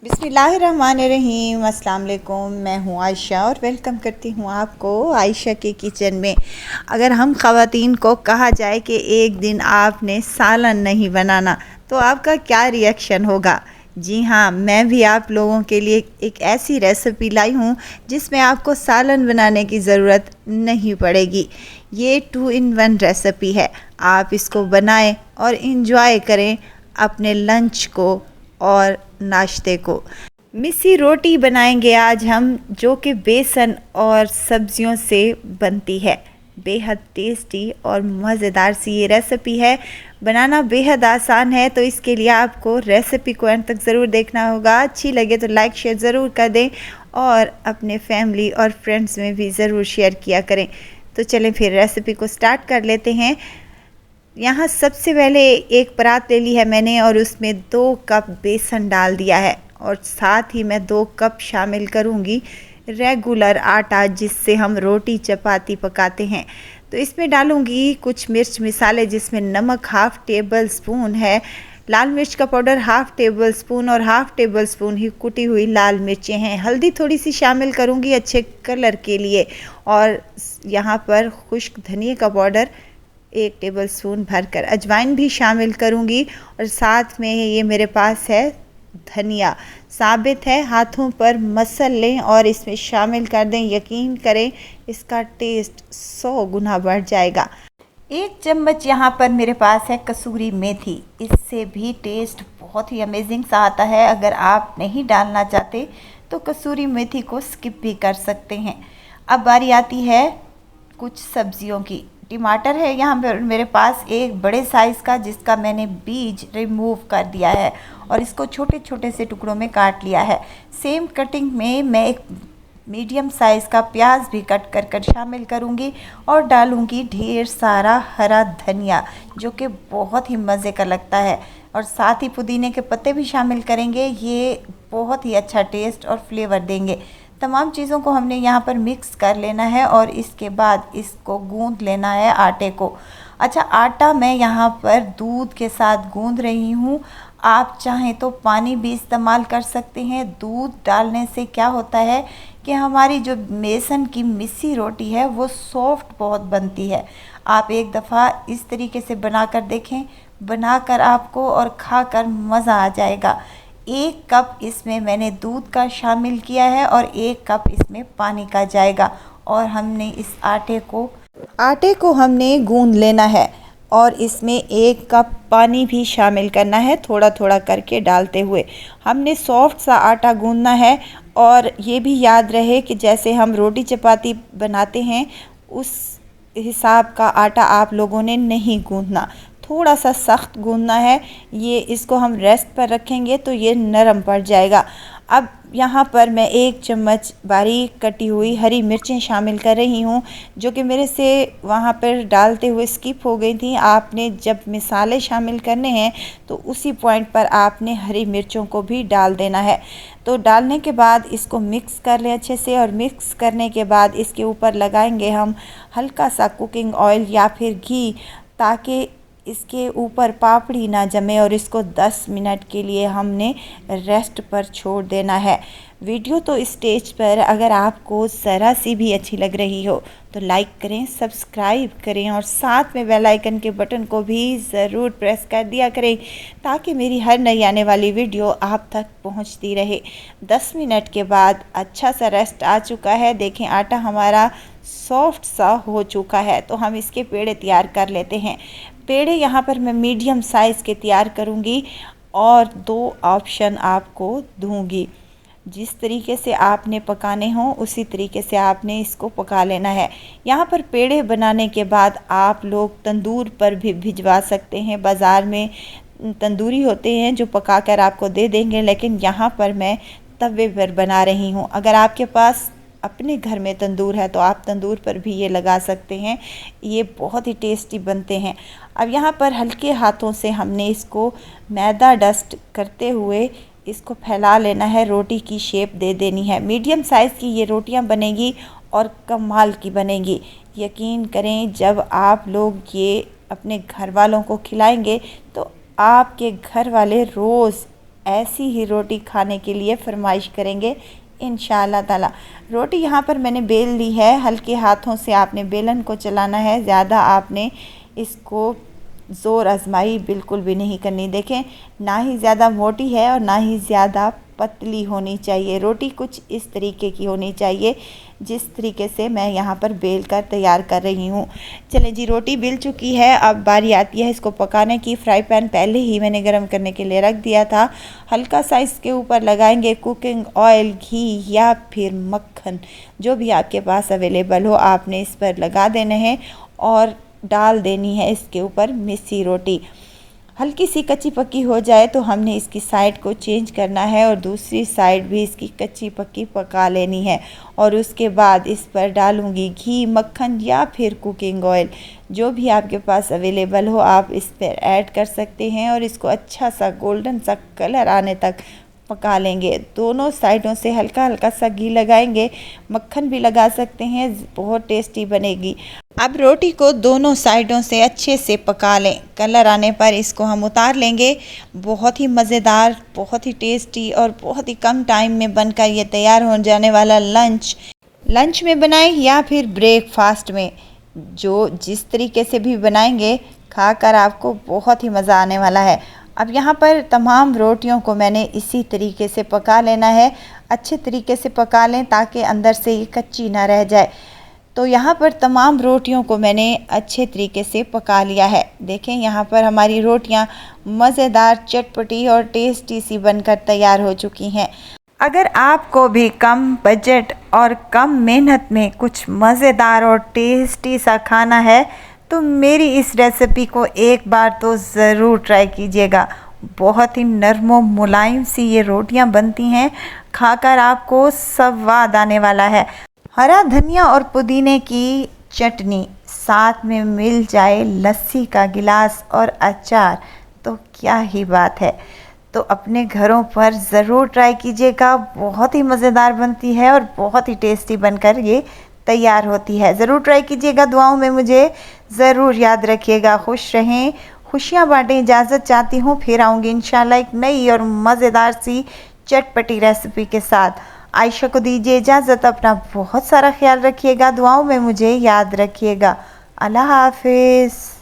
बिस्मिल्लाहिर्रहमानिर्रहीम। अस्सलाम वालेकुम। मैं हूँ आयशा और वेलकम करती हूँ आपको आयशा के किचन में। अगर हम ख़वातीन को कहा जाए कि एक दिन आपने सालन नहीं बनाना तो आपका क्या रिएक्शन होगा? जी हाँ, मैं भी आप लोगों के लिए एक ऐसी रेसिपी लाई हूँ जिसमें आपको सालन बनाने की ज़रूरत नहीं पड़ेगी। ये 2 in 1 रेसिपी है। आप इसको बनाएं और इंजॉय करें अपने लंच को और नाश्ते को। मिस्सी रोटी बनाएंगे आज हम, जो कि बेसन और सब्जियों से बनती है। बेहद टेस्टी और मज़ेदार सी ये रेसिपी है। बनाना बेहद आसान है, तो इसके लिए आपको रेसिपी को अंत तक ज़रूर देखना होगा। अच्छी लगे तो लाइक शेयर ज़रूर कर दें और अपने फैमिली और फ्रेंड्स में भी ज़रूर शेयर किया करें। तो चलें फिर रेसिपी को स्टार्ट कर लेते हैं। यहाँ सबसे पहले एक परात ले ली है मैंने और उसमें 2 कप बेसन डाल दिया है और साथ ही मैं 2 कप शामिल करूँगी रेगुलर आटा, जिससे हम रोटी चपाती पकाते हैं। तो इसमें डालूँगी कुछ मिर्च मसाले, जिसमें नमक हाफ़ टेबल स्पून है, लाल मिर्च का पाउडर हाफ़ टेबल स्पून और हाफ़ टेबल स्पून ही कुटी हुई लाल मिर्चें हैं। हल्दी थोड़ी सी शामिल करूँगी अच्छे कलर के लिए, और यहाँ पर खुश्क धनिया का पाउडर 1 टेबल स्पून भरकर, अजवाइन भी शामिल करूँगी और साथ में ये मेरे पास है धनिया साबित है, हाथों पर मसल लें और इसमें शामिल कर दें। यकीन करें इसका टेस्ट 100 गुना बढ़ जाएगा। 1 चम्मच यहाँ पर मेरे पास है कसूरी मेथी, इससे भी टेस्ट बहुत ही अमेजिंग सा आता है। अगर आप नहीं डालना चाहते तो कसूरी मेथी को स्किप भी कर सकते हैं। अब बारी आती है कुछ सब्जियों की। टमाटर है यहाँ पर मेरे पास एक बड़े साइज़ का, जिसका मैंने बीज रिमूव कर दिया है और इसको छोटे छोटे से टुकड़ों में काट लिया है। सेम कटिंग में मैं एक मीडियम साइज़ का प्याज भी कट कर कर शामिल करूँगी और डालूँगी ढेर सारा हरा धनिया, जो कि बहुत ही मज़े का लगता है, और साथ ही पुदीने के पत्ते भी शामिल करेंगे। ये बहुत ही अच्छा टेस्ट और फ्लेवर देंगे। तमाम चीज़ों को हमने यहाँ पर मिक्स कर लेना है और इसके बाद इसको गूंद लेना है आटे को। अच्छा, आटा मैं यहाँ पर दूध के साथ गूंद रही हूँ। आप चाहें तो पानी भी इस्तेमाल कर सकते हैं। दूध डालने से क्या होता है कि हमारी जो बेसन की मिस्सी रोटी है वो सॉफ्ट बहुत बनती है। आप एक दफ़ा इस तरीके से बनाकर देखें, बनाकर आपको और खाकर मज़ा आ जाएगा। 1 कप इसमें मैंने दूध का शामिल किया है और 1 कप इसमें पानी का जाएगा, और हमने इस आटे को हमने गूंद लेना है और इसमें 1 कप पानी भी शामिल करना है, थोड़ा थोड़ा करके डालते हुए। हमने सॉफ्ट सा आटा गूंदना है, और ये भी याद रहे कि जैसे हम रोटी चपाती बनाते हैं उस हिसाब का आटा आप लोगों ने नहीं गूंदना, थोड़ा सा सख्त गूंदना है। ये इसको हम रेस्ट पर रखेंगे तो ये नरम पड़ जाएगा। अब यहाँ पर मैं 1 चम्मच बारीक कटी हुई हरी मिर्चें शामिल कर रही हूँ, जो कि मेरे से वहाँ पर डालते हुए स्किप हो गई थी। आपने जब मसाले शामिल करने हैं तो उसी पॉइंट पर आपने हरी मिर्चों को भी डाल देना है। तो डालने के बाद इसको मिक्स कर लें अच्छे से, और मिक्स करने के बाद इसके ऊपर लगाएंगे हम हल्का सा कुकिंग ऑयल या फिर घी, ताकि इसके ऊपर पापड़ी ना जमे, और इसको 10 मिनट के लिए हमने रेस्ट पर छोड़ देना है। वीडियो तो इस स्टेज पर अगर आपको ज़रा सी भी अच्छी लग रही हो तो लाइक करें, सब्सक्राइब करें और साथ में बेल आइकन के बटन को भी ज़रूर प्रेस कर दिया करें, ताकि मेरी हर नई आने वाली वीडियो आप तक पहुंचती रहे। 10 मिनट के बाद अच्छा सा रेस्ट आ चुका है। देखें आटा हमारा सॉफ्ट सा हो चुका है, तो हम इसके पेड़े तैयार कर लेते हैं। पेड़े यहाँ पर मैं मीडियम साइज़ के तैयार करूँगी और 2 ऑप्शन आपको दूँगी। जिस तरीके से आपने पकाने हों उसी तरीके से आपने इसको पका लेना है। यहाँ पर पेड़े बनाने के बाद आप लोग तंदूर पर भी भिजवा सकते हैं। बाज़ार में तंदूरी होते हैं जो पका कर आपको दे देंगे, लेकिन यहाँ पर मैं तवे पर बना रही हूँ। अगर आपके पास अपने घर में तंदूर है तो आप तंदूर पर भी ये लगा सकते हैं। ये बहुत ही टेस्टी बनते हैं। अब यहाँ पर हल्के हाथों से हमने इसको मैदा डस्ट करते हुए इसको फैला लेना है, रोटी की शेप दे देनी है। मीडियम साइज़ की ये रोटियां बनेगी और कमाल की बनेगी। यकीन करें, जब आप लोग ये अपने घर वालों को खिलाएंगे तो आपके घर वाले रोज़ ऐसी ही रोटी खाने के लिए फरमाइश करेंगे इंशाअल्लाह ताला। रोटी यहाँ पर मैंने बेल ली है, हल्के हाथों से आपने बेलन को चलाना है, ज़्यादा आपने इसको ज़ोर आजमाई बिल्कुल भी नहीं करनी। देखें, ना ही ज़्यादा मोटी है और ना ही ज़्यादा पतली होनी चाहिए। रोटी कुछ इस तरीके की होनी चाहिए जिस तरीके से मैं यहाँ पर बेल कर तैयार कर रही हूँ। चलें जी, रोटी बेल चुकी है, अब बारी आती है इसको पकाने की। फ्राई पैन पहले ही मैंने गर्म करने के लिए रख दिया था। हल्का सा इसके ऊपर लगाएंगे कुकिंग ऑयल, घी या फिर मक्खन, जो भी आपके पास अवेलेबल हो आपने इस पर लगा देने हैं और डाल देनी है इसके ऊपर मिस्सी रोटी। हल्की सी कच्ची पक्की हो जाए तो हमने इसकी साइड को चेंज करना है और दूसरी साइड भी इसकी कच्ची पक्की पका लेनी है। और उसके बाद इस पर डालूंगी घी, मक्खन या फिर कुकिंग ऑयल, जो भी आपके पास अवेलेबल हो आप इस पर ऐड कर सकते हैं और इसको अच्छा सा गोल्डन सा कलर आने तक पका लेंगे। दोनों साइडों से हल्का हल्का सा घी लगाएंगे, मक्खन भी लगा सकते हैं, बहुत टेस्टी बनेगी। अब रोटी को दोनों साइडों से अच्छे से पका लें। कलर आने पर इसको हम उतार लेंगे। बहुत ही मज़ेदार, बहुत ही टेस्टी और बहुत ही कम टाइम में बनकर ये तैयार हो जाने वाला लंच में बनाएं या फिर ब्रेकफास्ट में, जो जिस तरीके से भी बनाएंगे खाकर आपको बहुत ही मज़ा आने वाला है। अब यहाँ पर तमाम रोटियों को मैंने इसी तरीके से पका लेना है। अच्छे तरीके से पका लें ताकि अंदर से ये कच्ची ना रह जाए। तो यहाँ पर तमाम रोटियों को मैंने अच्छे तरीके से पका लिया है। देखें, यहाँ पर हमारी रोटियाँ मज़ेदार, चटपटी और टेस्टी सी बनकर तैयार हो चुकी हैं। अगर आपको भी कम बजट और कम मेहनत में कुछ मज़ेदार और टेस्टी सा खाना है तो मेरी इस रेसिपी को एक बार तो ज़रूर ट्राई कीजिएगा। बहुत ही नरम और मुलायम सी ये रोटियां बनती हैं, खाकर आपको स्वाद आने वाला है। हरा धनिया और पुदीने की चटनी, साथ में मिल जाए लस्सी का गिलास और अचार, तो क्या ही बात है। तो अपने घरों पर ज़रूर ट्राई कीजिएगा। बहुत ही मज़ेदार बनती है और बहुत ही टेस्टी बनकर ये तैयार होती है। ज़रूर ट्राई कीजिएगा। दुआओं में मुझे ज़रूर याद रखिएगा। खुश रहें, खुशियाँ बांटें। इजाज़त चाहती हूँ, फिर आऊँगी इंशाल्लाह एक नई और मज़ेदार सी चटपटी रेसिपी के साथ। आयशा को दीजिए इजाज़त। अपना बहुत सारा ख्याल रखिएगा। दुआओं में मुझे याद रखिएगा। अल्लाह हाफिज़।